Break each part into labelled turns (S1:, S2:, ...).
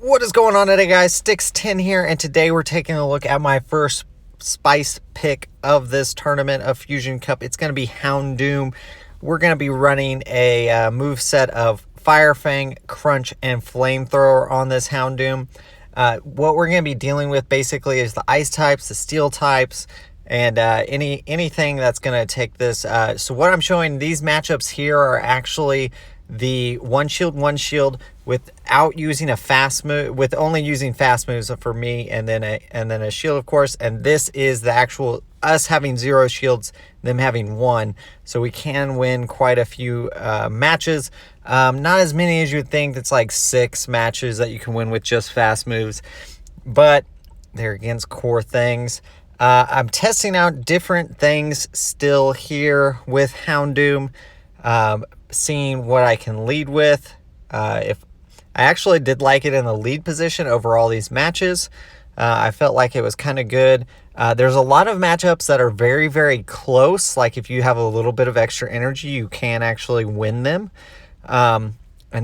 S1: What is going on today, guys? Sticks10 here, and today we're taking a look at my first spice pick of this tournament of Fusion Cup. It's going to be Houndoom. We're going to be running a move set of Fire Fang, Crunch, and Flamethrower on this Houndoom. What we're going to be dealing with basically is the ice types, the steel types, and anything that's going to take this. So what I'm showing, these matchups here are actually the one shield without using a fast move, with only using fast moves for me, and then a shield, of course. And this is the actual us having 0 shields, them having 1, so we can win quite a few matches. Not as many as you would think. It's like 6 matches that you can win with just fast moves, but they're against core things. I'm testing out different things still here with Houndoom, seeing what I can lead with. If I actually did like it in the lead position over all these matches. I felt like it was kind of good. There's a lot of matchups that are very, very close. Like if you have a little bit of extra energy, you can actually win them. And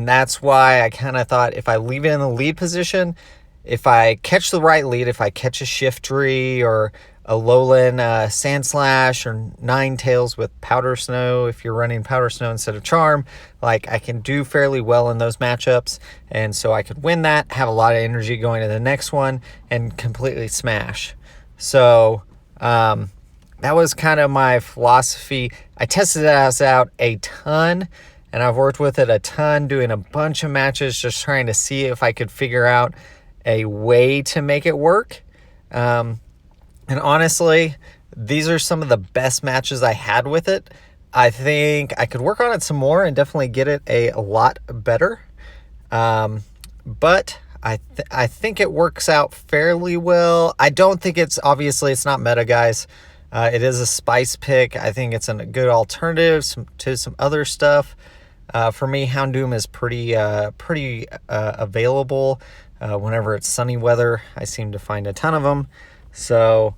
S1: that's why I kind of thought if I leave it in the lead position, if I catch the right lead, if I catch a Shiftry or a Lowland Sandslash or Ninetales with Powder Snow, if you're running Powder Snow instead of Charm, like I can do fairly well in those matchups, and so I could win that, have a lot of energy going to the next one, and completely smash. So that was kind of my philosophy. I tested this out a ton, and I've worked with it a ton, doing a bunch of matches, just trying to see if I could figure out a way to make it work. And honestly, these are some of the best matches I had with it. I think I could work on it some more and definitely get it a lot better. But I think it works out fairly well. I don't think it's not meta, guys. It is a spice pick. I think it's a good alternative to some other stuff. For me, Houndoom is pretty available. Whenever it's sunny weather, I seem to find a ton of them. So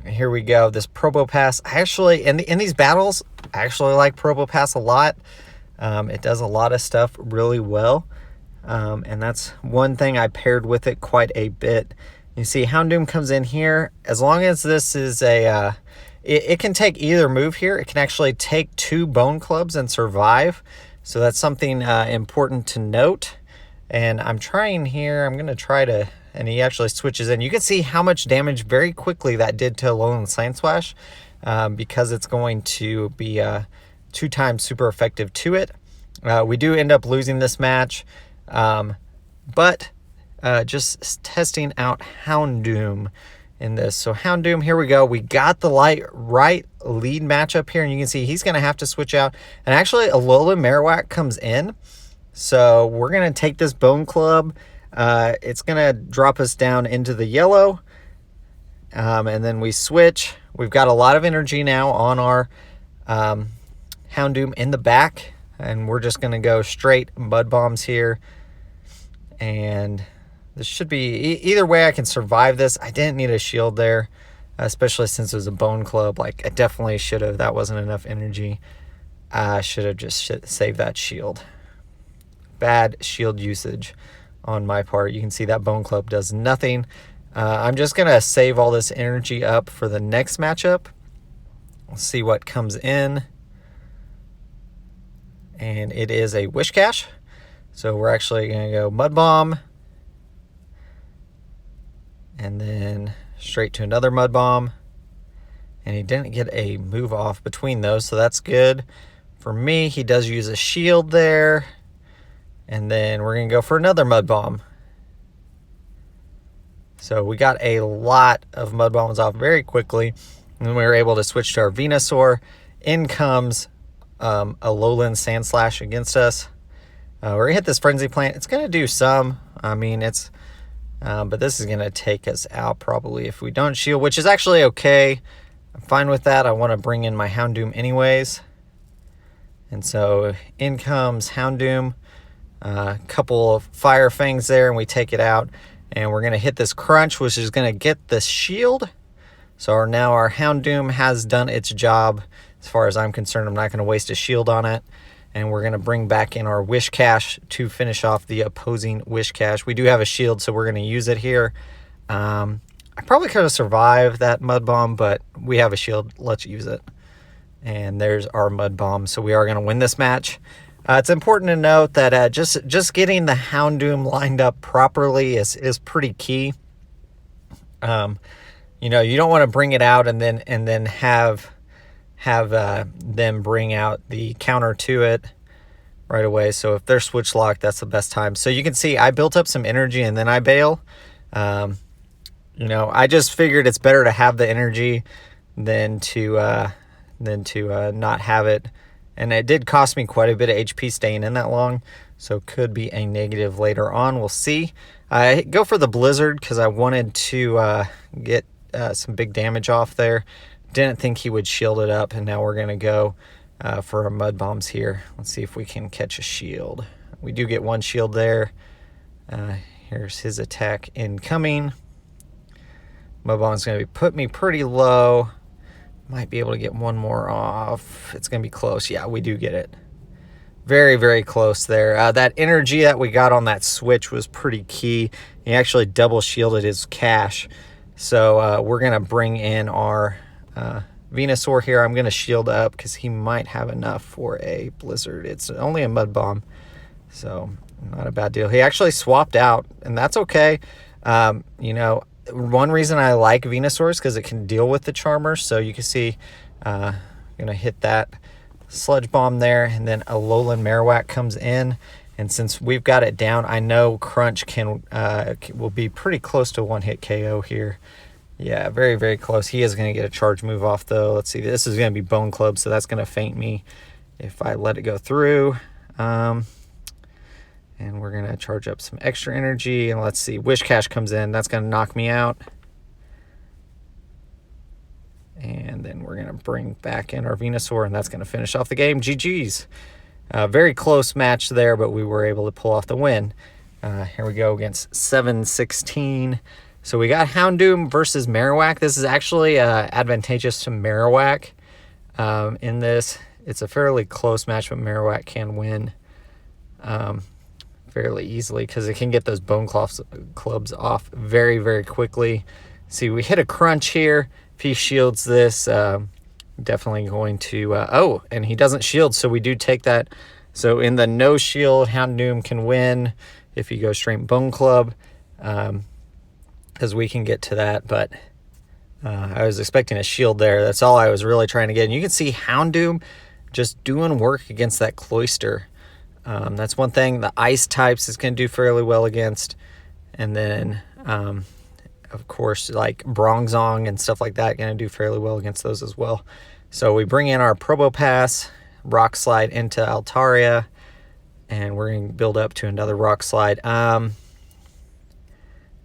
S1: here we go. This Probo Pass. I actually, in these battles, I actually like Probo Pass a lot. It does a lot of stuff really well. And that's one thing I paired with it quite a bit. You see Houndoom comes in here. As long as this is it can take either move here. It can actually take 2 Bone Clubs and survive. So that's something important to note. And I'm trying here. I'm going to try to... And he actually switches in. You can see how much damage very quickly that did to Lowland Sandslash, because it's going to be 2 times super effective to it. We do end up losing this match, but just testing out Houndoom in this. So Houndoom, here we go. We got the right lead matchup here, and you can see he's going to have to switch out. And actually, a Lowland Marowak comes in, so we're going to take this Bone Club. It's going to drop us down into the yellow, and then we switch. We've got a lot of energy now on our Houndoom in the back, and we're just going to go straight Mud Bombs here. And this should be... Either way, I can survive this. I didn't need a shield there, especially since it was a Bone Club. Like, I definitely should have. That wasn't enough energy. I should have just saved that shield. Bad shield usage on my part. You can see that Bone Club does nothing. I'm just going to save all this energy up for the next matchup. We'll see what comes in. And it is a Wish Cache. So we're actually going to go Mud Bomb. And then straight to another Mud Bomb. And he didn't get a move off between those, so that's good. For me, he does use a shield there. And then we're going to go for another Mud Bomb. So we got a lot of Mud Bombs off very quickly. And then we were able to switch to our Venusaur. In comes a Lowland Sandslash against us. We're going to hit this Frenzy Plant. It's going to do some. I mean, it's... but this is going to take us out probably if we don't shield, which is actually okay. I'm fine with that. I want to bring in my Houndoom anyways. And so in comes Houndoom. A couple of Fire Fangs there, and we take it out. And we're going to hit this Crunch, which is going to get the shield. So now our Houndoom has done its job. As far as I'm concerned, I'm not going to waste a shield on it. And we're going to bring back in our Wish Cache to finish off the opposing Wish Cache. We do have a shield, so we're going to use it here. I probably could have survived that Mud Bomb, but we have a shield. Let's use it. And there's our Mud Bomb. So we are going to win this match. It's important to note that just getting the Houndoom lined up properly is pretty key. You know, you don't want to bring it out and then have them bring out the counter to it right away. So if they're switch locked, that's the best time. So you can see I built up some energy and then I bail. You know, I just figured it's better to have the energy than to not have it. And it did cost me quite a bit of HP staying in that long, so could be a negative later on. We'll see. I go for the Blizzard because I wanted to get some big damage off there. Didn't think he would shield it up, and now we're going to go for our Mud Bombs here. Let's see if we can catch a shield. We do get one shield there. Here's his attack incoming. Mud Bomb's going to put me pretty low. Might be able to get one more off. It's going to be close. Yeah, we do get it. Very, very close there. That energy that we got on that switch was pretty key. He actually double shielded his cache. So we're going to bring in our Venusaur here. I'm going to shield up because he might have enough for a Blizzard. It's only a Mud Bomb, so not a bad deal. He actually swapped out, and that's okay. You know, one reason I like Venusaur is because it can deal with the Charmer. So you can see I'm going to hit that Sludge Bomb there, and then a Alolan Marowak comes in. And since we've got it down, I know Crunch will be pretty close to one-hit KO here. Yeah, very, very close. He is going to get a charge move off, though. Let's see. This is going to be Bone Club, so that's going to feint me if I let it go through. And we're going to charge up some extra energy. And let's see. Wish Cache comes in. That's going to knock me out. And then we're going to bring back in our Venusaur, and that's going to finish off the game. GG's. Very close match there, but we were able to pull off the win. Here we go against 7-16. So we got Houndoom versus Marowak. This is actually advantageous to Marowak in this. It's a fairly close match, but Marowak can win fairly easily because it can get those Bone Clubs off very, very quickly. See, we hit a Crunch here. If he shields this, definitely going to... oh, and he doesn't shield, so we do take that. So in the no shield, Houndoom can win if he goes straight Bone Club. Because we can get to that, but I was expecting a shield there. That's all I was really trying to get. And you can see Houndoom just doing work against that Cloyster. That's one thing. The ice types is going to do fairly well against. And then, of course, like Bronzong and stuff like that going to do fairly well against those as well. So we bring in our Probo Pass, Rock Slide into Altaria, and we're going to build up to another Rock Slide.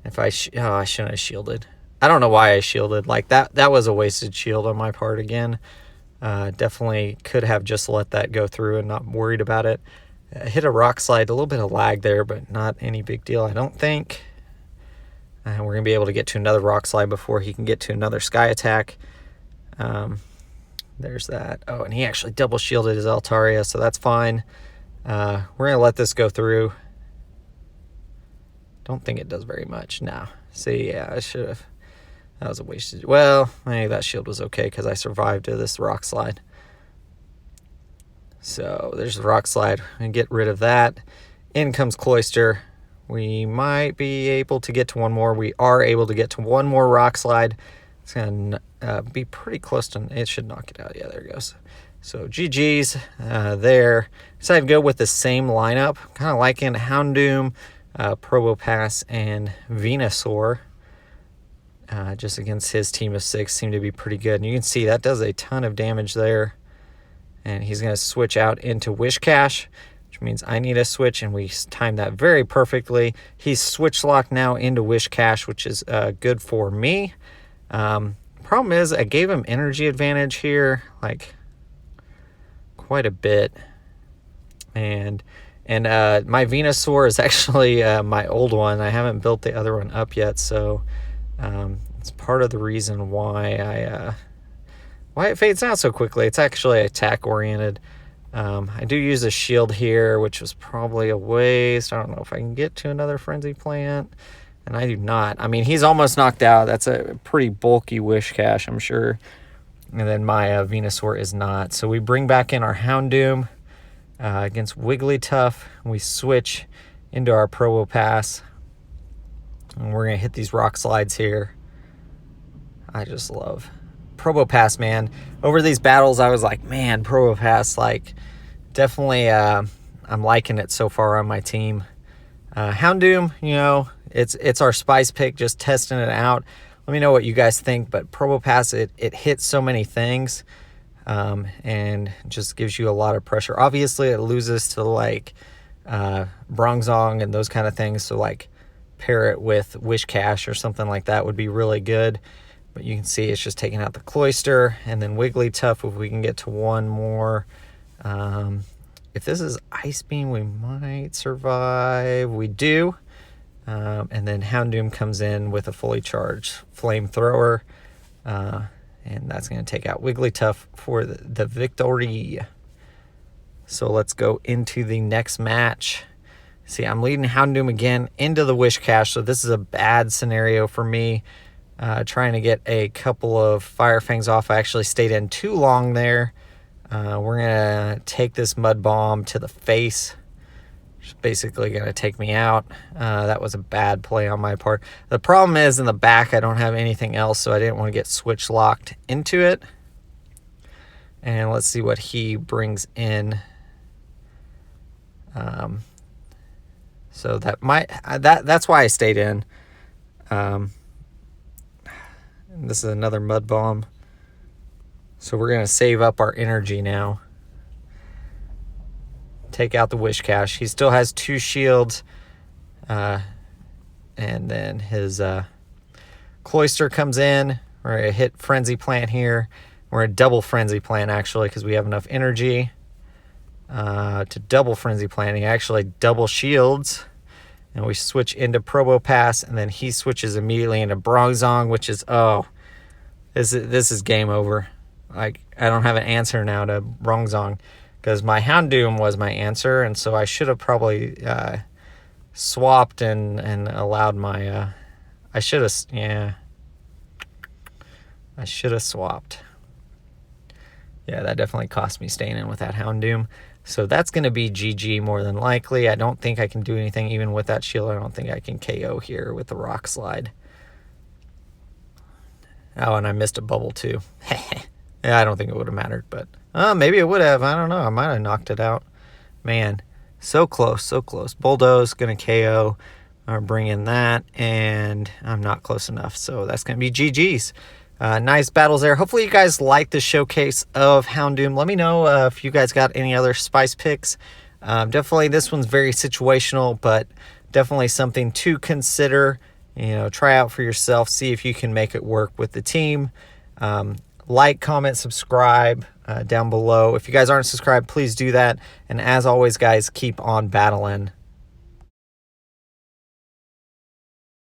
S1: If I shouldn't have shielded. I don't know why I shielded. Like that was a wasted shield on my part again. Definitely could have just let that go through and not worried about it. Hit a Rock Slide, a little bit of lag there, but not any big deal, I don't think. And we're going to be able to get to another Rock Slide before he can get to another Sky Attack. There's that. Oh, and he actually double shielded his Altaria, so that's fine. We're going to let this go through. Don't think it does very much. No. See, yeah, I should have. That was a wasted. Well, maybe that shield was okay because I survived to this Rock Slide. So there's the Rock Slide. And get rid of that. In comes Cloyster. We might be able to get to one more. We are able to get to one more Rock Slide. It's going to be pretty close to... It should knock it out. Yeah, there it goes. So GG's there. Decided to go with the same lineup. Kind of liking Houndoom, Probo Pass, and Venusaur. Just against his team of 6 seemed to be pretty good. And you can see that does a ton of damage there. And he's going to switch out into Wish Cache, which means I need a switch, and we timed that very perfectly. He's switch locked now into Wish Cache, which is good for me. Problem is, I gave him energy advantage here, like quite a bit. And my Venusaur is actually my old one. I haven't built the other one up yet, so it's part of the reason why it fades out so quickly. It's actually attack oriented. I do use a shield here, which was probably a waste. I don't know if I can get to another Frenzy Plant, and I do not. I mean, he's almost knocked out. That's a pretty bulky Wish Cache, I'm sure. And then my Venusaur is not. So we bring back in our Houndoom against Wigglytuff. We switch into our Probo Pass. And we're going to hit these rock slides here. I just love Probo Pass, man. Over these battles, I was like, man, Probo Pass, like, definitely, I'm liking it so far on my team. Houndoom, you know, it's our spice pick, just testing it out. Let me know what you guys think, but Probo Pass, it hits so many things, and just gives you a lot of pressure. Obviously, it loses to, like, Bronzong and those kind of things, so, like, pair it with Wish Cache or something like that would be really good. But you can see it's just taking out the Cloyster, and then Wigglytuff, if we can get to one more. If this is Ice Beam, we might survive. We do. And then Houndoom comes in with a fully charged Flamethrower. And that's going to take out Wigglytuff for the victory. So let's go into the next match. See, I'm leading Houndoom again into the Wish Cache, so this is a bad scenario for me. Trying to get a couple of Fire Fangs off. I actually stayed in too long there. We're going to take this Mud Bomb to the face. It's basically going to take me out. That was a bad play on my part. The problem is in the back I don't have anything else, so I didn't want to get switch locked into it. And let's see what he brings in. So that's why I stayed in. This is another Mud Bomb. So we're going to save up our energy now. Take out the Wish Cache. He still has 2 shields. And then his Cloyster comes in. We're going to hit Frenzy Plant here. We're going to double Frenzy Plant, actually, because we have enough energy to double Frenzy Plant. He actually double shields. And we switch into Probo Pass, and then he switches immediately into Bronzong, which is, this is game over. Like, I don't have an answer now to Bronzong, because my Houndoom was my answer, and so I should have probably swapped and allowed my, I should have swapped. Yeah, that definitely cost me staying in with that Houndoom. So that's going to be GG more than likely. I don't think I can do anything even with that shield. I don't think I can KO here with the Rock Slide. Oh, and I missed a bubble too. Yeah, I don't think it would have mattered, but maybe it would have. I don't know. I might have knocked it out. Man, so close, so close. Bulldoze going to KO or bring in that, and I'm not close enough. So that's going to be GG's. Nice battles there. Hopefully you guys like the showcase of Houndoom. Let me know if you guys got any other spice picks. Definitely this one's very situational, but definitely something to consider. You know, try out for yourself. See if you can make it work with the team. Like, comment, subscribe down below. If you guys aren't subscribed, please do that. And as always, guys, keep on battling.